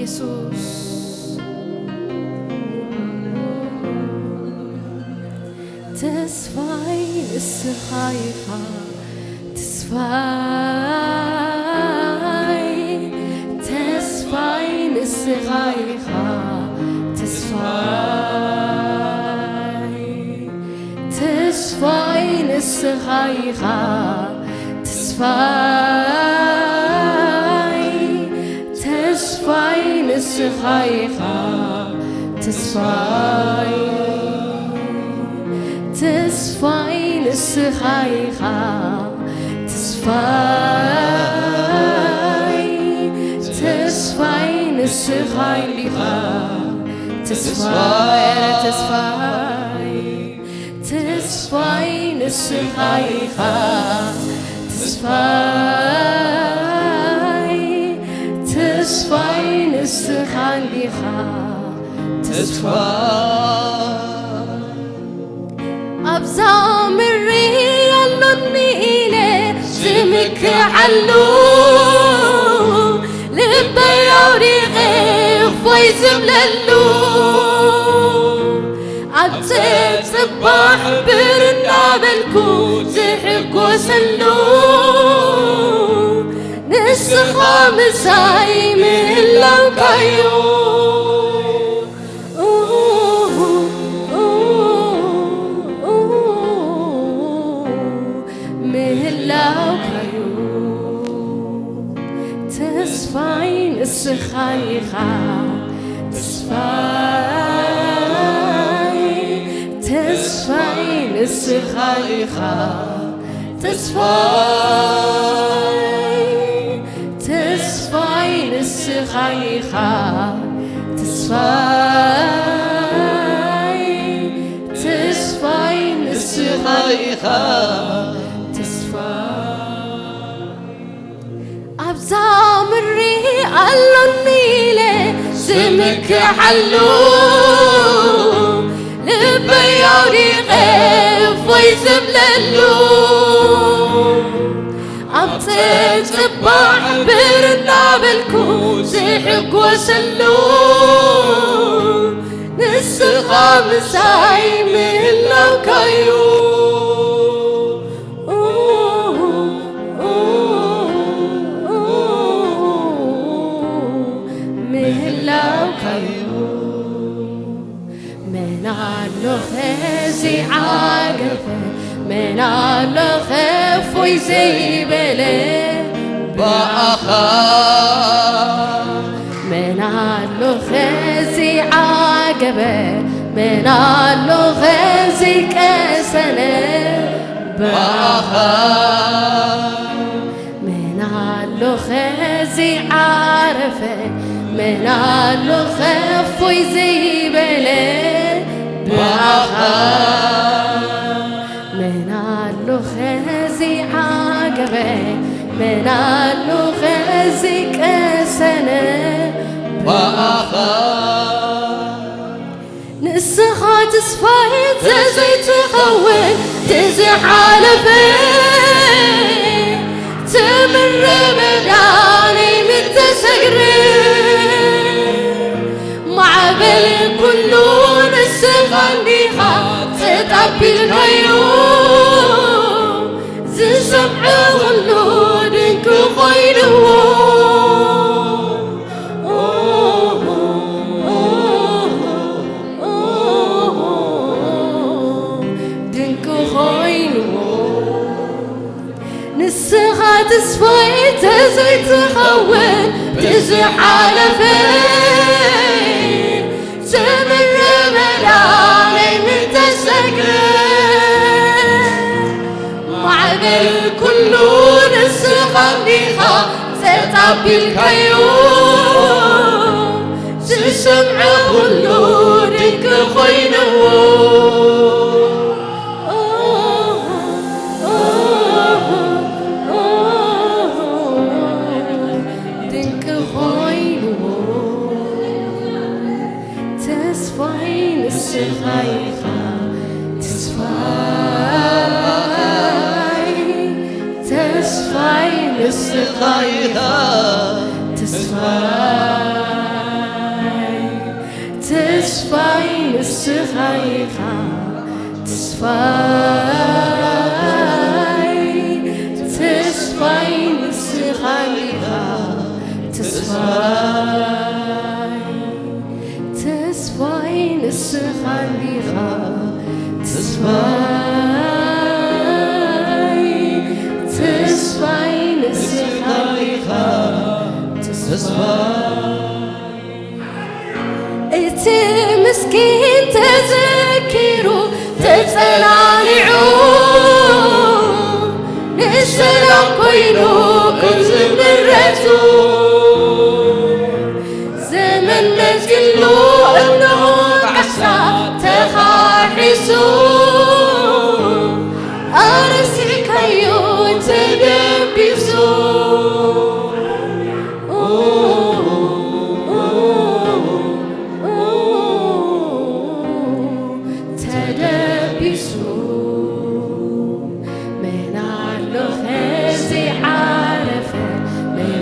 ኢየሱስ ተስፋይ ንስኻ ኢኻ ተስፋይ ንስኻ ኢኻ ተስፋይ ንስኻ ኢኻ ተስፋይ ንስኻ ኢኻ ተስፋይ ንስኻ ኢኻ ተስፋይ ንስኻ ኢኻ ተስፋይ ንስኻ ኢኻ ተስፋይ ንስኻ ኢኻ ኣብዛ ምድሪ ኣሎኒ ኢለ ዝምክዓሉ ልበይ ኣውሪቐ እፎይ ዝብለሉ ዓብቲ ጽባሕ ብር እናበልኩ ዝሕጐሰሉ ንስኻ ምሳይ ምህላውካዮ ተስፋይ ንስኻ ኢኻ ተስፋይ ንስኻ ኢኻ ተስፋይ ንስኻ ኢኻ ተስፋይ ንስኻ ኢኻ ኣብዛ ምድሪ ኣሎኒ ኢለ ዝምክዓሉ ልበይ ኣውሪቐ እፎይ ዝብለሉ ዓብቲ ጽባሕ ብር እናበልኩ ዝሕጐሰሉ ንስኻ ምሳይ ምህላውካዮ خزي عاقفة من الله خف ويزيبله بأخا من الله خزي عاقبة من الله خزي كسنة بأخا من الله خزي عارفة من الله خف ويزيبله من اللخزي عاقبة من اللخزي كسنة نسخة تصفاي تزي تخون تزي حالفة تمر مداني متسقرين معبل كله غنيها تتعبي الغيوم زي سمع غلودك وخيره دنك وخيره نسخة تصفي تزي تخون تزي حالفين تمر معبر كله نسخة منيخة تتعبي الكيوم تسمع خلودك خينه دنك خينه تسفاي نسخة تسفاي نسخة تسفاي نسخايخا تصفاي تصفاي نسخايخا تصفاي تصفاي نسخايخا تصفاي تصفاي نسخايخا اتي مسكين تذكروا تتلالعوا نسلام كوينو كزمرتوا زمن مزقلو انه عسى تخاحسوا ارسلك ايو تدبسوا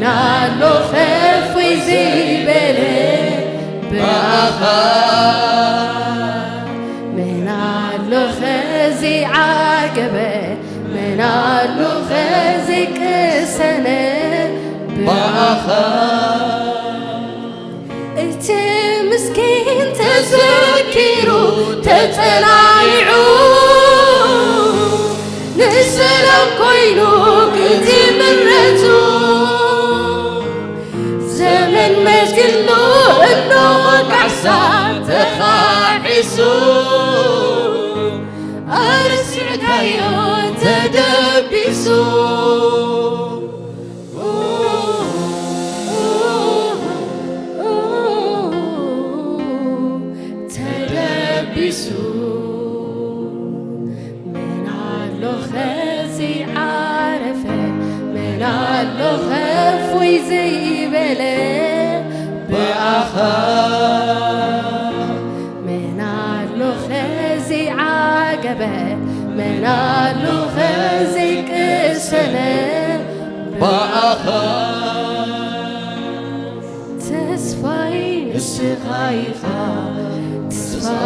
نالو خف ويزيبله بأخا منالو خزي عقبه منالو خزي كسنه بأخا انت مسكين تذكروا تتلايعوا نسلام كوينو كنتي مرتو زمن مزقلو انو قعسا تخاحسو ارسعد هيو تدبسو تدبسو منالو خزي عارفه منالو خف ويزيبله بأخا منالو خزي عقبه منالو خزي كسنه بأخا تصفاي نسخايخا تصفاي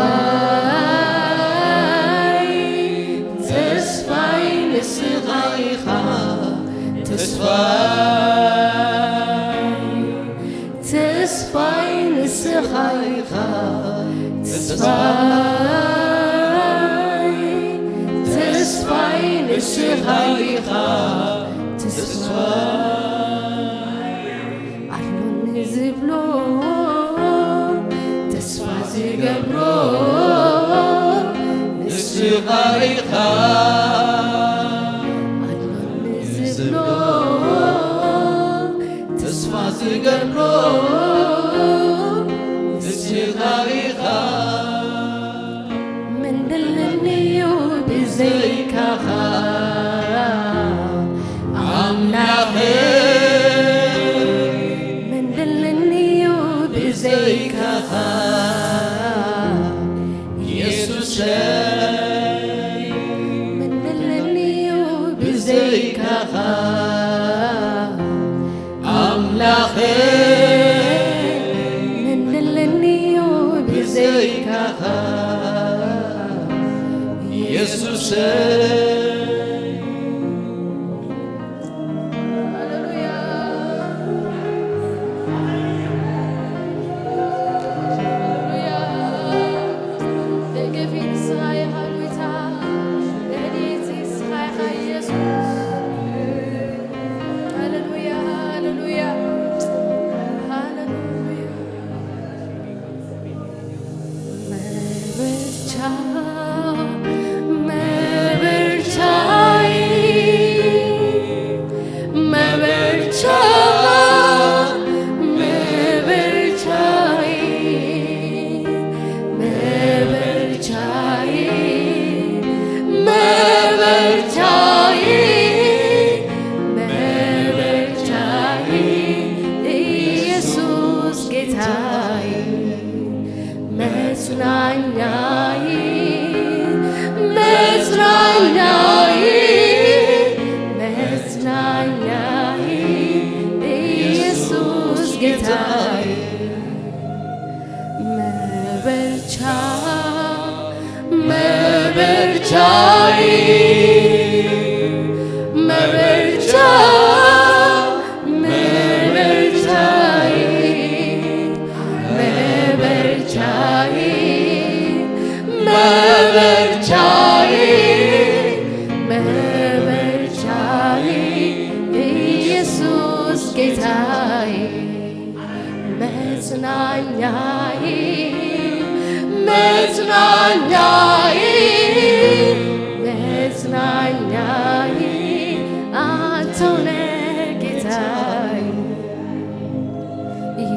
تصفاي نسخايخا تصفاي تصفاي نسخايخا تصفاي تصفاي نسخايخا تصفاي علون نزبلو تصفى زقبرو نسخايخا علون نزبلو تصفى زقبرو نسخايخا من دلنيو بزيكاها من دلنيو بزيكاها يسوس من دلنيو بزيكاها أملاخي من دلنيو بزيكاها يسوس መጽናኛዬ መጽናኛዬ መጽናኛዬ አንተው ነህ ጌታዬ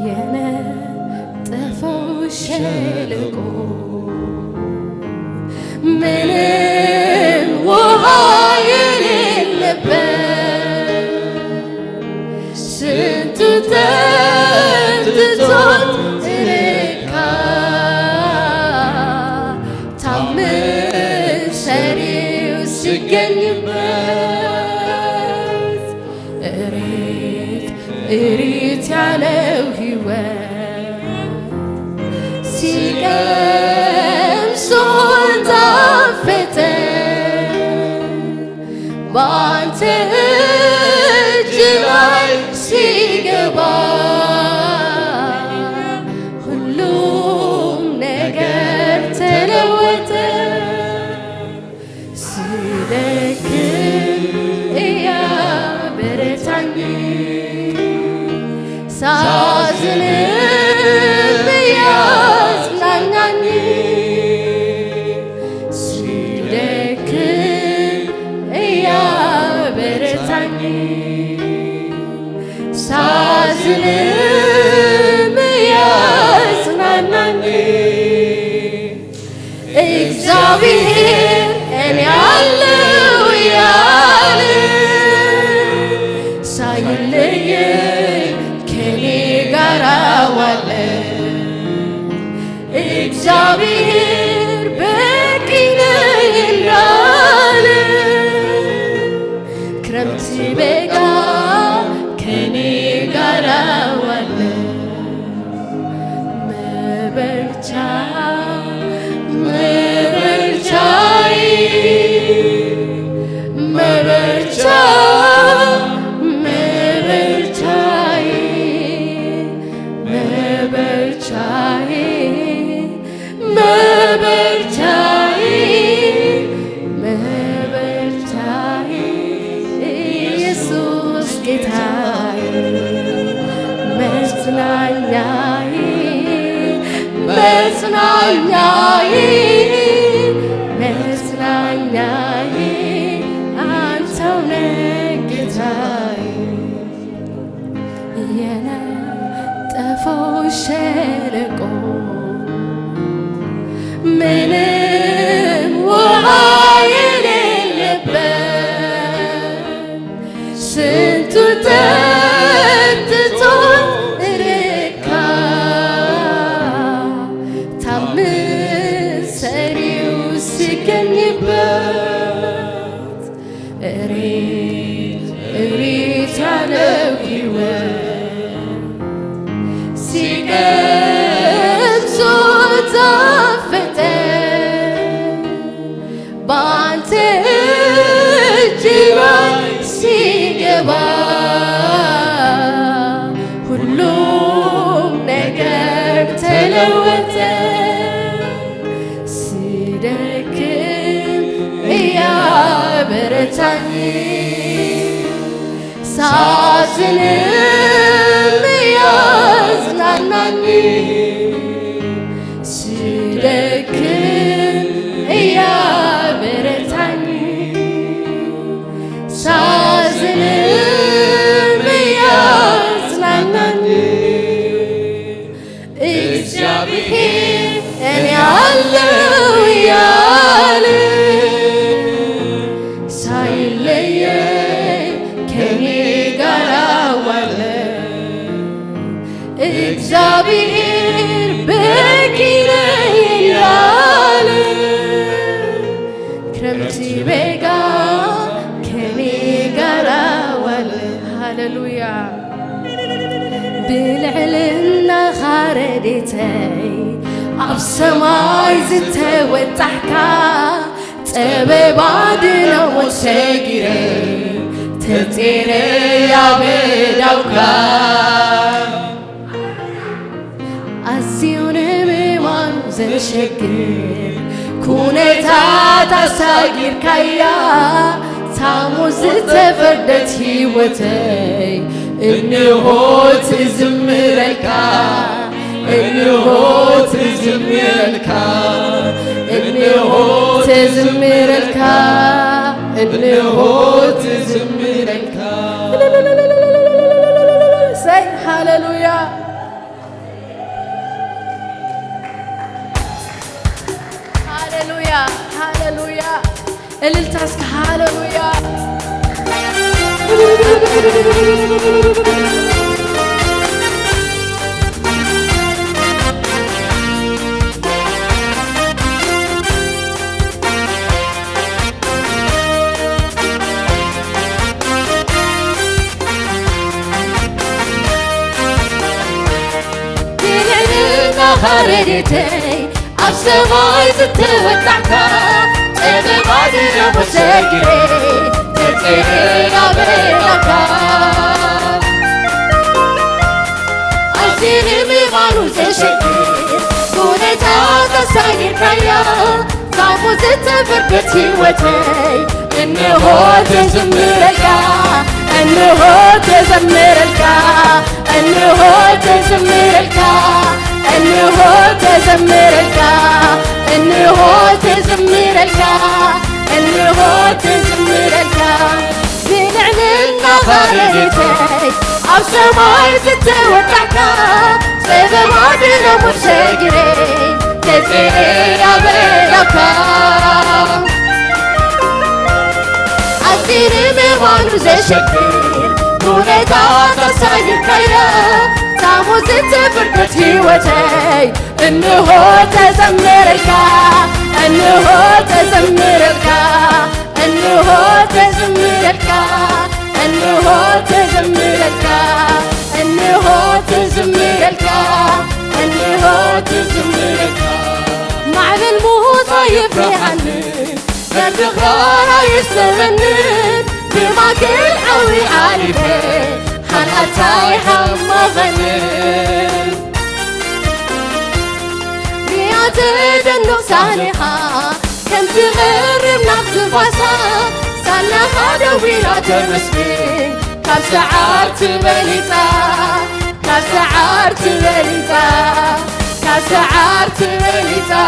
የነጠፈው ሸለቆ ምንም ውሃ የሌለበት ስንቱ ጠጥቶት ረካ ታምር ሰሪው ሲገኝበት እሬት ያለው ሕይወት ሲቀምሱት ጣፈጠ በአንተ እጅ ላይ ሲገባ ሁሉም ነገር ተለወጠ ስደክም እያበረታኝ ሳዝንም እያጽናናኝ ስደክም እያበረታኝ ሳዝንም እያጽናናኝ እግዚአብሔር እኔ አለው እያለ ሳይለየኝ ከኔ ጋር ዋለ እግዚአብሔር በቂ ነህ እንዳለ ክረምት በጋ ከኔ ጋር ዋለ መበርቻዬ ኢየሱስ ጌታዬ መጽናኛዬ መጽናኛዬ መጽናኛዬ አንተው ነህ ጌታዬ የነጠፈው ሸለቆ ምንም ውሃ የሌለበት ስንቱ ጠጥቶ ረካ ታምር ሰሪው ሲገኝበት እሬት ያለው ሕይወት ሲቀምሱት ጣፈጠ በአንተ እጅ ላይ ሲገባ ሁሉም ነገር ተለወጠ ስደክም እያበረታኝ ሳዝንም እያጽናናኝ ስደክም እያበረታኝ ሳዝንም እያጽናናኝ እግዚአብሔር እኔ አለው እያለ ሳይለየኝ ከኔ ጋር ዋለ እግዚአብሔር በቂ ነህ እንዳለ ክረምት በጋ ከኔ ጋር ዋለ ሃሌሉያ ብልዕልና ኻረዴተይ ኣብ ሰማይ ዝተወጣሕካ ጥበብ ኣድነው ሰጊረ ተጼረ ያበዳውካ ኣዝዩ ንምእማኑ ዘሸግር ኩነታት ኣሳጊርካያ ታሙዝ ዝተፈርደት ሕይወተይ እንሆ ትዝምረካ إنه تزمرك إنه تزمرك إنه تزمرك سي هاللويا هاللويا هاللويا التاسك هاللويا خردتي السماء تتوتعك تبادي مسجري تتري بينك أسيري ميمانو تشكر كونتا تساير كيا صامو تتفرقت هوتي إنه تزمرك إنه تزمرك إنه تزمرك إنه تزمرك إنه تزمرك إنه تزمرك بنعلن خالدتي السماء تتوقعك سيد مادنا مشاقري تزير بينك أسيري ميوانو زي شكير كونتا تساير كيا سامو ستفرقت هوتي إنه تزمرك إنه تزمرك إنه تزمرك إنه تزمرك إنه تزمرك إنه تزمرك مع الموت يفرحني الدخار يستغنن بما كل حوي عارفه حلقتاي حم غنم نياتي دنو صالحة كم تغير بنفس الفاسا صالحة دويرة تمسكين كاف سعار تبليتا كاف سعار تبليتا كاف سعار تبليتا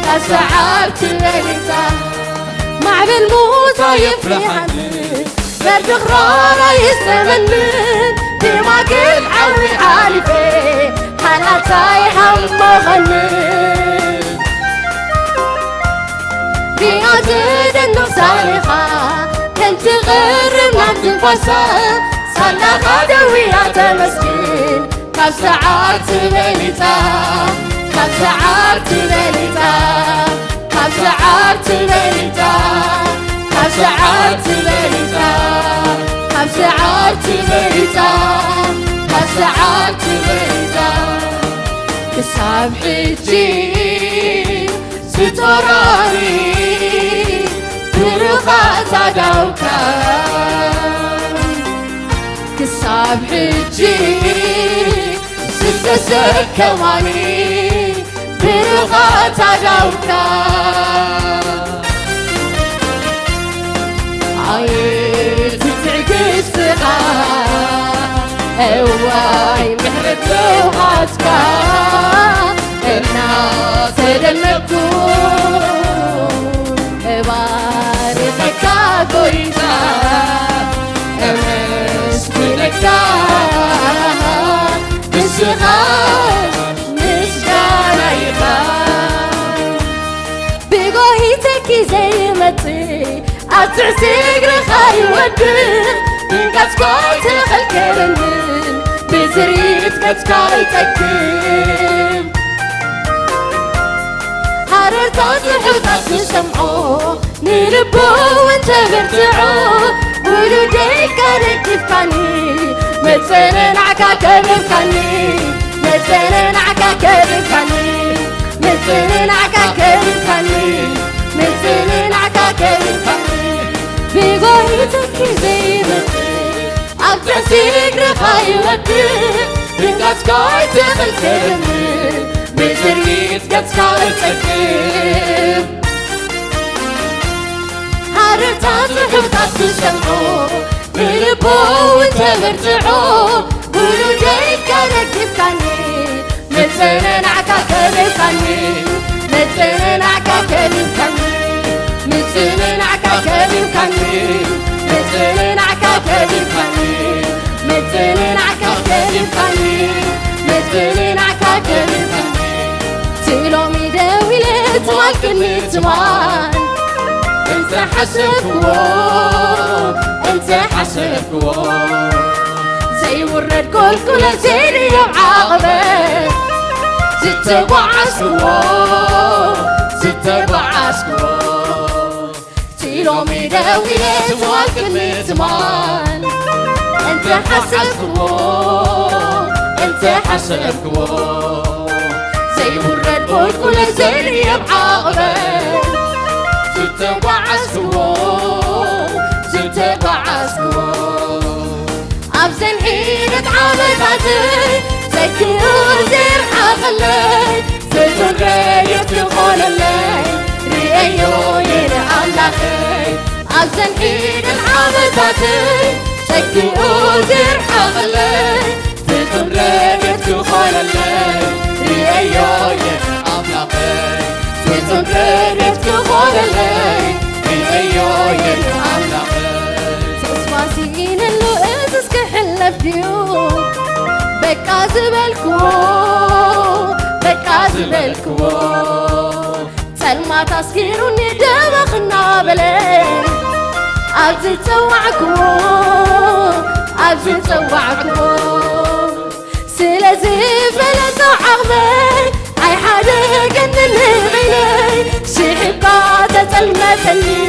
كاف سعار تبليتا مع بالموت يفرحني برد غرارة يستمنن بما كل حوي عالفي حلقتاي حم غنم بيازد انو صالحة كنت غير نبض الفصا صالحة دوية تمسكين كاف سعار تبليتا كاف سعار تبليتا كاف سعار تبليتا كاف سعار تبليتا كاف سعار تبليتا كاف سعار تبليتا كساب حجي ستراني برخات عدوكا كساب حجي ستسكواني برخات عدوكا عايز تعكس ثقة اواي محرد لوحاتك الناس دلكون بارك كويسة مسكينك بالصغار مسكانة يخاف بقويتك زي ما تطير أتعسيق رخاي ودن بنقصكوي تخل كرنن بزريت قصكوي تكتم حرر تصلحو تسمعو نلبو وانت مرتعو ولدي كانت تفكاني متفنن عكا كرفكاني متفنن عكا كرفكاني متفنن عكا كرفكاني متفنن عكا كرفكاني بقويتك زي ما أبتسيك رخاي ودن بنقصكوي تخل كرنن بزريت قصكوي تكتم حرر تصلحو تسمعو نلبو وانت مرتعو ولدي كانت تفكاني متنعك كبيركني متنعك كبيركني متنعك كبيركني متنعك كبيركني متنعك كبيركني متنعك كبيركني تلومي داويلت مالكني تمان انت حسبكو زي ورد كل زيني بعاقبه زتبعسكو تلومي داويلت مالكني تمان انت حسبكو زي ورد كل زيني بعاقبه زتبعسكو أبزن حينة عمداتي زكيو زير حقلي زيتون ريت يخول اللي ريئيو ينعم لخي أبزن حينة عمداتي زكيو زير حقلي زيتون ريت يخول اللي ريئيو ينعم لخي زيتون ريت يخول اللي ريئيو ينعم لخي تصفاسين اللو إزسك حلف ديوم بكا زبالكو سلمى تسكيروني دمخنا بلين أبزي تسوعكو سلازي فلتو عغمي أي حدا يقنني غيني شيحبا تتلمسني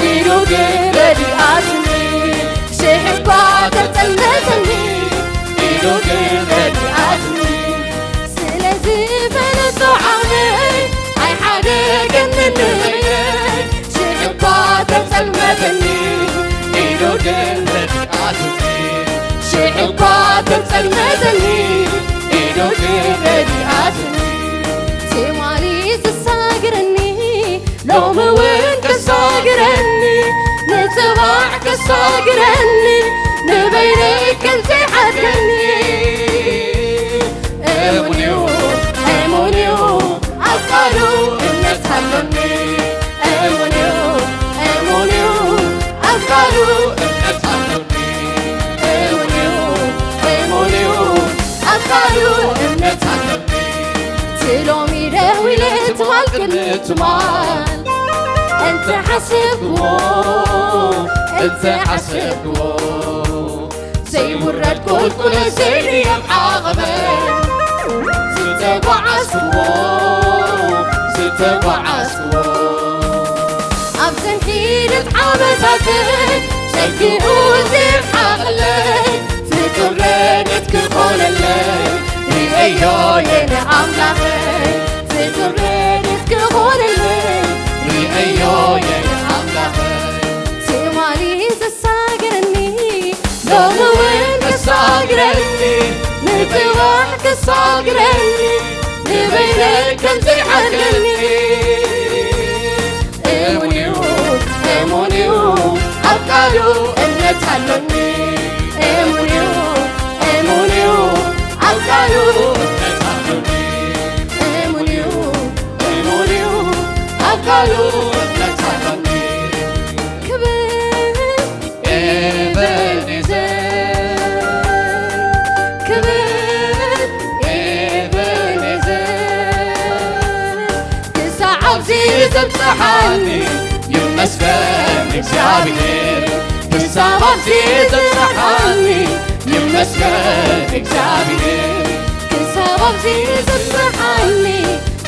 إلو قبلي آسني شيحبا تتلمسني إلو قبلي آسني سلازي فلتو عغمي أي حدا يقنني غيني شيحبا تتلمسني إلو قبلي آسني شيحبا تتلمسني إلو قبلي آسني تيمالي تساقرني لو موين كساقرني نتبع كساقرني نبينيك انت حدني امونيو أفكارو إنك تهلني امونيو أفكارو إنك تهلني امونيو أفكارو إنك تهلني تلومي داويلت مالكني تمان انت حسبكو زي ورد كل زيني بعاقبه زتبعسكو أبزن حيلة عمداتي زكيو زير حقلي زيتون رينتك خول اللي ريئيو ينعم لخي زيتون رينتك خول اللي ريئيو ينعم لخي تيمالي تساقرني لو موين كساقرني نتبع كساقرني نبينيك انت حدني امونيو أفكارو إنك تهلني امونيو أفكارو إنك تهلني امونيو أفكارو إنك تهلني كبير عزيز امتحاني يمسكن እግዚአብሔር كسام عزيز امتحاني يمسكن እግዚአብሔር كسام عزيز امتحاني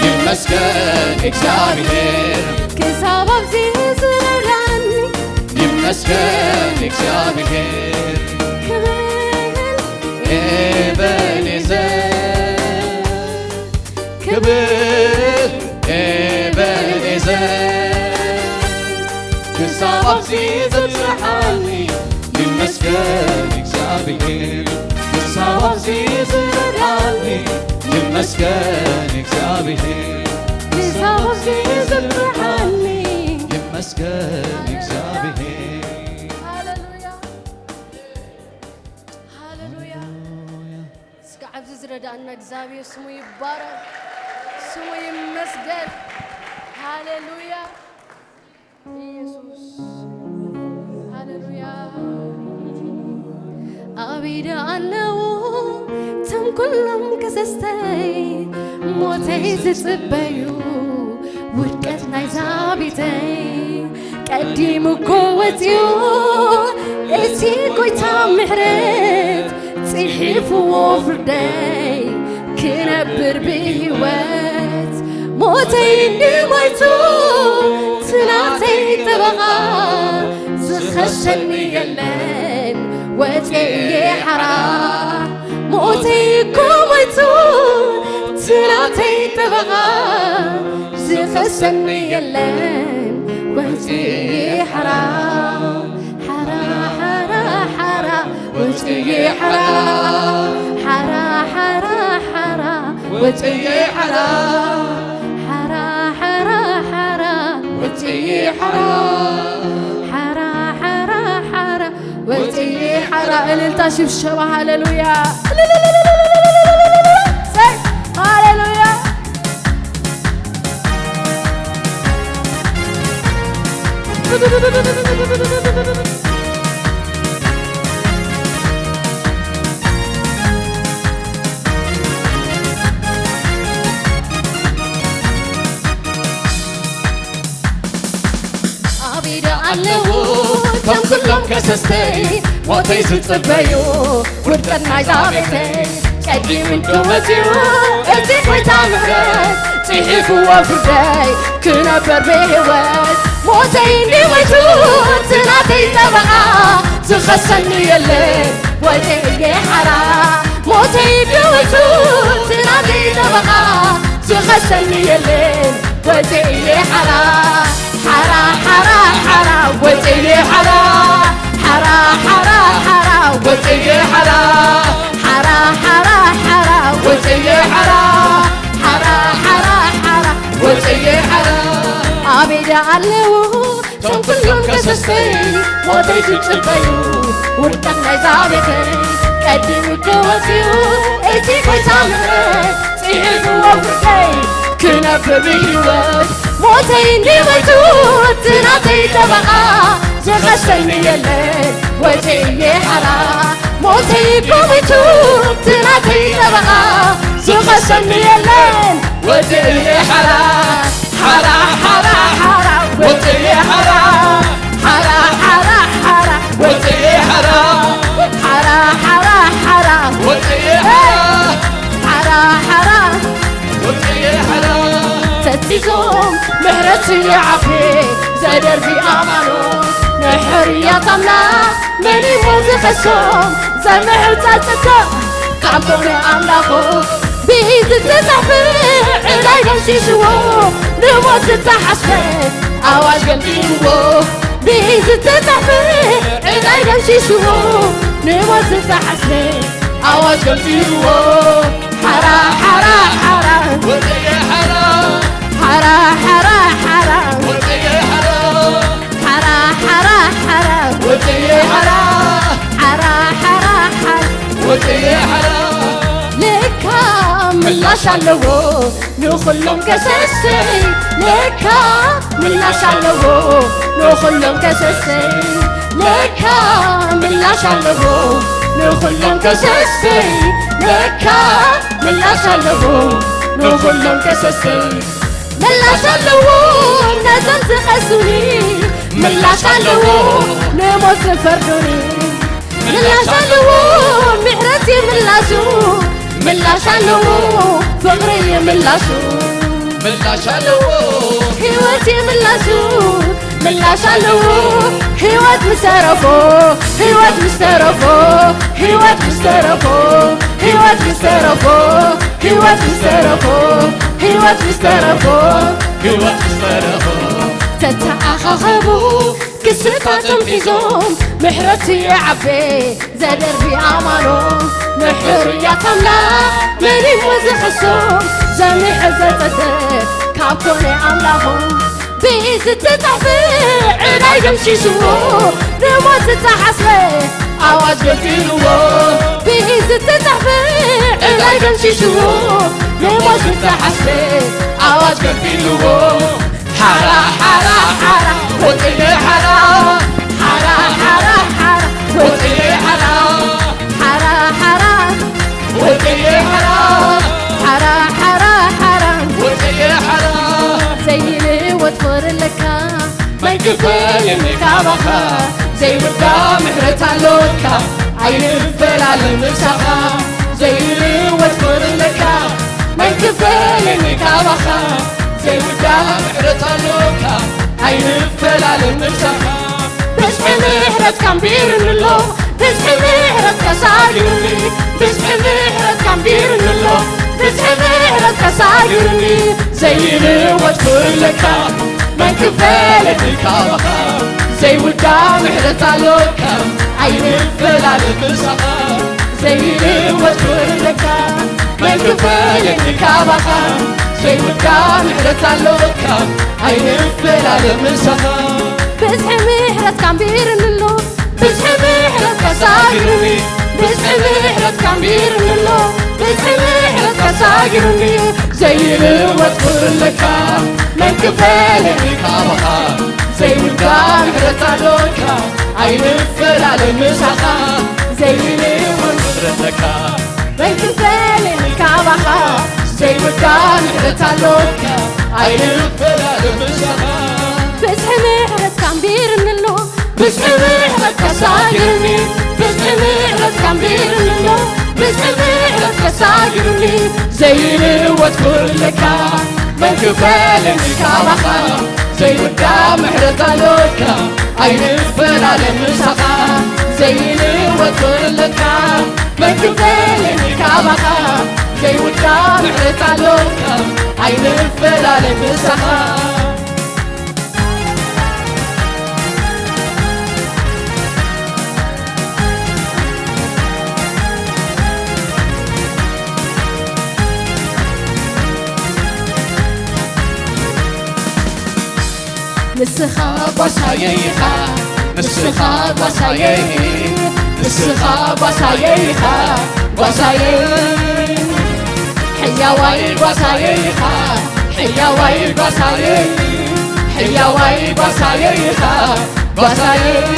يمسكن እግዚአብሔር كسام عزيز رولاني يمسكن እግዚአብሔር كبر كسام عزيز امتحاني يمسكن እግዚአብሔር كسام عزيز امتحاني يمسكن እግዚአብሔር كسام عزيز امتحاني يمسكن እግዚአብሔር هاللويا هاللويا سكع عبد زردا رجعنا እግዚአብሔር ስሙ ይባረክ ስሙ ይመስገን ሃሌሉያ ኢየሱስ ሃሌሉያ አቢዳ አለው ተንኩልም ከሰስተይ ሞተይ ዝጽበዩ ውድቀት ናይ ዛቢተይ ቀዲም ኮወትዩ እቲ ጎይታ ምሕረት ጽሒፍዎ ፍርደይ ክነብር ብህይወት ሞተይ ንሞይቱ ትናተይ ጠበቓ ዝኸሸኒ የለን ወፅየ ሓራ ሞተይ ኮሞይቱ ትናተይ ጠበቓ ዝኸሸኒ የለን ወፅየ ሓራ ሓራ ሓራ ሓራ ወፅየ ሓራ ሓራ ሓራ ሓራ ወፅየ ሓራ ሓራ ሓራ ሓራ ወፅየ ሓራ ሓራ ሓራ ሓራ ወፅየ ሓራ እልልታ ሽብሸባ ሃሌሉያ ሃሌሉያ አለው ተንኩሎም ከሰስተይ ሞተይ ዝጽበዩ ውድቀት ናይ ዛቤተይ ቀዲም እንድመፅዩ እቲ ጎይታ ምሕረት ጽሒፍዎ ፍርደይ ክነብር ብህይወት ሞተይ እንዲሞይቱ ትናተይ ጠበቓ ዝኸሰኒ የለን ወፅየ ሓራ ሞተይ እንዲሞይቱ ትናተይ ጠበቓ ዝኸሰኒ የለን ወፅየ ሓራ ሓራ ሓራ ሓራ ወፅየ ሓራ ሓራ ሓራ ሓራ ወፅየ ሓራ ሓራ ሓራ ሓራ ወፅየ ሓራ ሓራ ሓራ ሓራ ወፅየ ሓራ አቤዳ ኣለው ተንኩሎም ከሰስተይ ሞተይ ዝጽበዩ ውድቀት ናይ ዛቤተይ ቀዲም ክወፅዩ እቲ ጎይታ ምሕረት ጽሒፍዎ ፍርደይ ክነብር ብህይወት ሞተይ እንዲሞይቱ ትናተይ ጠበቓ ዝኸሰኒ የለን ወፅየ ሓራ ሞተይ ኮሞይቱ ትናተይ ጠበቓ ዝኸሰኒ የለን ወፅየ ሓራ ሓራ ሓራ ሓራ ወፅየ ሓራ ሓራ ሓራ ሓራ ወፅየ ሓራ ሓራ ሓራ ሓራ ወፅየ ሓራ ሓራ ወፅየ ሓራ ተቲዞም ምሕረት ይዓፊ ዘደርቢ ኣማኑ ንሕርያት ኣምላኽ መን እሞ ዝኸሶም ዘምሕፃፀቶ ካምኮነ ኣምላኹ ብኢድ ዝተጻሕፈ ዕላይ ደምሲስዎ ንሞት ዝተሓስበ ኣዋጅ ገንቢብዎ ብኢድ ዝተጻሕፈ ዕላይ ደምሲስዎ ንሞት ዝተሓስበ ኣዋጅ ገንቢብዎ ሓራ ሓራ ሓራ ወፅየ ሓራ ሓራ ሓራ ሓራ ወፅየ ሓራ ሓራ ሓራ ሓራ ወፅየ ሓራ ሓራ ሓራ ሓራ ወፅየ ሓራ ለካ ምላሽ ኣለዎ ንኹሎም ከሰሰይ ለካ ምላሽ ኣለዎ ንኹሎም ከሰሰይ ለካ ምላሽ ኣለዎ ንኹሎም ከሰሰይ ለካ ምላሽ ኣለዎ ንኹሎም ከሰሰይ ምላሽ ኣለዎ ነዞም ዝኸሱኒ ምላሽ ኣለዎ ንሞት ዝፈርዱኒ ምላሽ ኣለዎ ምሕረት ይምላሱ ምላሽ ኣለዎ ፍቕሪ ይምላሱ ምላሽ ኣለዎ ሕይወት ይምላሱ ምላሽ ኣለዎ ሕይወት ምስተረፎ ሕይወት ምስተረፎ ሕይወት ምስተረፎ ሕይወት ምስተረፎ ሕይወት ምስተረፎ ሕይወት ምስተረፎ ሕይወት ምስተረፎ ተተኣኻኸቡ ክስፋቶም ሒዞም ምሕረት ይዓቤ ዘደርቢ ኣማኖም ንሕርያት ኣምላኽ መን እሞ ዝኸሶም ዘምሕዘፀተ ካብ ኮነ ኣምላኾም ብኢድ ዝተጻሕፈ ዕላይ ደምሲስዎ ንሞት ዝተሓስበ ኣዋጅ ገንቢብዎ ብኢድ ዝተጻሕፈ لا يمشي شوف لموش متحسن عواج كفيلو حرا حرا حرا وتقلي حرا حرا حرا حرا وتقلي حرا حرا حرا وتقلي حرا حرا حرا حرا وتقلي حرا زي وتفر لك ما يكفل النكابخة زي ودا محرت اللوكا عين الفل على المسخة زي وتفر لك ما يكفل النكابخة زي ودا محرت اللوكا عين الفل على المسخة بسحي محرت كان بيرن الله بسحي محرت كساجرني بسحي محرت كان بيرن الله بسحي محرت كساجرني زي وتفر لك ما يكفل النكابخة زي ودا محرت اللوكا عين الفل على المسخة زي وتفر لك ما يكفل النكابخة زي ودا محرت اللوكا عين الفل على المسخة بسحي محرت كان بيرن الله بسحي محرت كساجرني بسحي محرت كان بيرن الله بسحي محرت كساجرني زي وتفر لك ما يكفل النكابخة زي ودا محرت اللوكا عين الفل على المسخة زي وتفر لك ما يكفل الكعبة زي ودا محرت اللوكا عين الفل على المسخة بسحي محرت كان بيرن الله بسحي محرت كساجرني بسحي محرت كان بيرن الله بسحي محرت كساجرني زي وتفر لك ما يكفل النكابخة زي ودا محرت اللوكا عين الفل على المسخة زي وتفر لك ما يكفل النكابخة زي ودا محرت اللوكا عين الفل على المسخة نسخة بصايخة نسخة بصايخ نسخة بصايخة بصايخ حياوي بصايخة حياوي بصايخ حياوي بصايخة بصايخ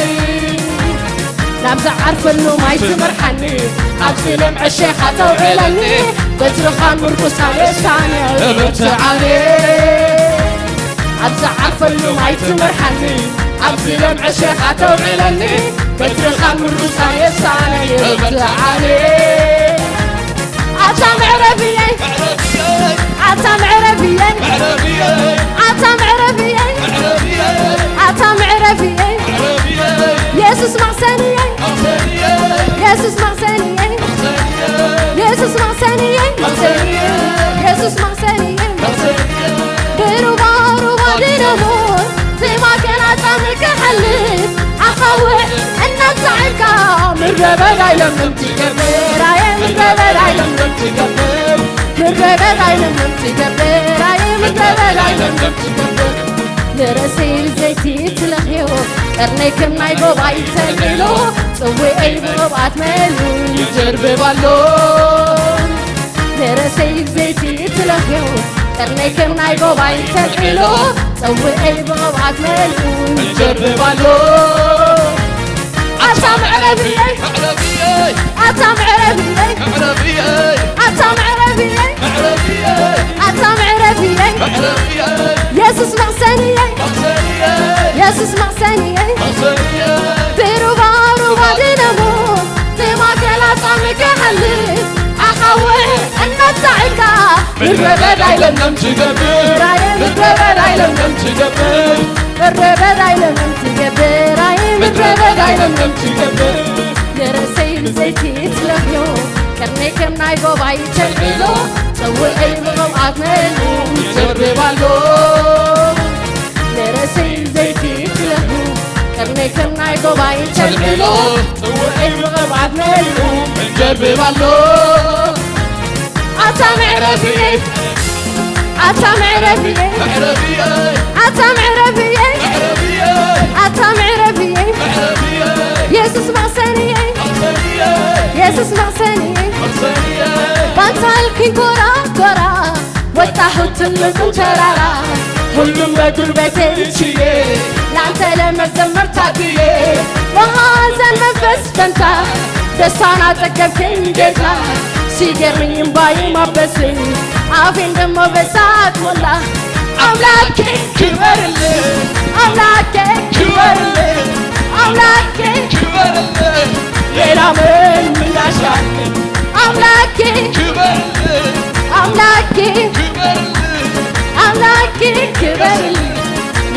نبزع عارف انه ما يتمرحني عبسلم عشيخة توعلني بترخان مرقصة يسعني ابتعاني عبزع عارف انه ما يتمرحني عبسلم عشيخة توعلني بترخان مرقصة يسعني ابتعاني عتام عربيين عتام عربيين عتام عربيين عتام عربيين يسوس معسانيين يسوس معسانيين يسوس معسانيين يسوس معسانيين بروبا دينامور زي ما كان عتامك حليت أخوح أنك تعبك من ربا لم تكبر من ربا لم تكبر من ربا لم تكبر من ربا لم تكبر نرسي زيتي تلخيو قرنيكم ناي بوبا يتسللو صوي أي بوبات ملو يجرب بالو نرسي زيتي تلخيو قرنيكم ناي بوبا يتسللو صوي أي بوبات ملو يجرب بالو عتام عربيين عتام عربيين عتام عربيين عتام عربيين يسوس معسانيين يسوس معسانيين بروبا دينامور زي ما كان عتامك حليت أخوح أنك تعبك من ربا لم تكبر من ربا لم تكبر الربا لم تكبر من ربا لم تكبر نرسي زيتي تلخيو كرنيكم ناي بوبا يتشللو صوي أي بوبات ملو يجرب بالو نرسي زيتي تلخيو كرنيكم ناي بوبا يتشللو صوي أي بوبات ملو يجرب بالو عتام عربيين عتام عربيين عتام عربيين عتام عربيين يسوس معسانيين يسوس معسانيين አልኩኝ ኮራ ኮራ ወጣሁት ትልቁን ተራራ ሁሉም በጉልበቴ ችዬ ላንተ ለመዘመር ታድዬ በሐዘን መንፈስ ፈንታ ደስታን አጠገብከኝ ጌታ ሲገርመኝ እምባዬ ማበስ አፌን ደሞ በሳቅ ሞላ አምላኬ ክበርልኝ አምላኬ ክበርልኝ አምላኬ ክበርልኝ ሌላ ምን ምላሽ አለኝ አምላኬ ክበርልኝ አምላኬ ክበርልኝ አምላኬ ክበርልኝ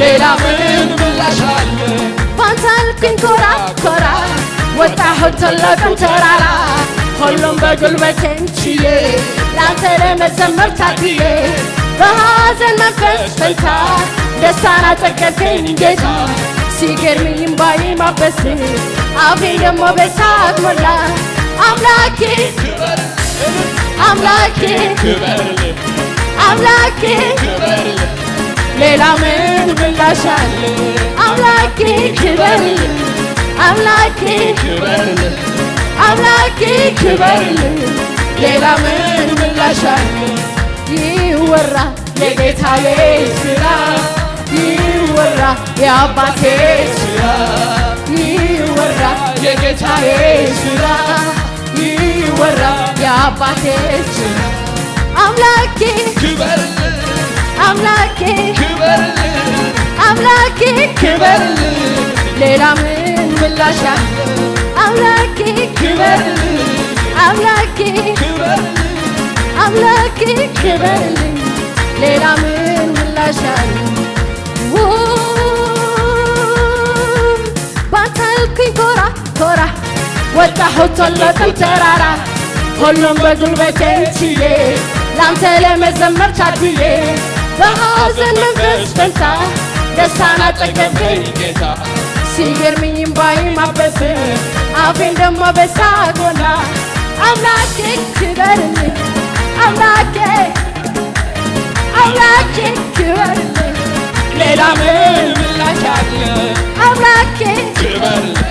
ሌላ ምን ምላሽ አለኝ ባንተ አልኩኝ ኮራ ኮራ ወጣሁት ትልቁን ተራራ ሁሉም በጉልበቴ ችዬ ላንተ ለመዘመር ታድዬ በሐዘን መንፈስ ፈንታ ደስታን አጠገብከኝ ጌታ ሲገርመኝ እምባዬ ማበስ አፌን ደሞ በሳቅ ሞላ አምላኬ አምላኬ ክበርልኝ አምላኬ ክበርልኝ ሌላ ምን ምላሽ አለ አምላኬ ክበርልኝ አምላኬ ክበርልኝ አምላኬ ክበርልኝ ሌላ ምን ምላሽ አለ ይወራ የጌታዬ ሥራ ይወራ የአባቴ ሥራ ይወራ የጌታዬ ሥራ ይወራ የአባቴ ሥራ አምላኬ ክበርልኝ አምላኬ ክበርልኝ አምላኬ ክበርልኝ ሌላ ምን ምላሽ አለ አምላኬ ክበርልኝ አምላኬ ክበርልኝ አምላኬ ክበርልኝ ሌላ ምን ምላሽ አለ ባንተ አልኩኝ ኮራ ኮራ ወጣሁት ትልቁን ተራራ ሁሉም በጉልበቴ ችዬ ላንተ ለመዘመር ታድዬ በሐዘን መንፈስ ፈንታ ደስታን አጠገብከኝ ጌታ ሲገርመኝ እምባዬ ማበስ አፌን ደሞ በሳቅ ሞላ አምላኬ ክበርልኝ አምላኬ አምላኬ ክበርልኝ ሌላ ምን ምላሽ አለ አምላኬ ክበርልኝ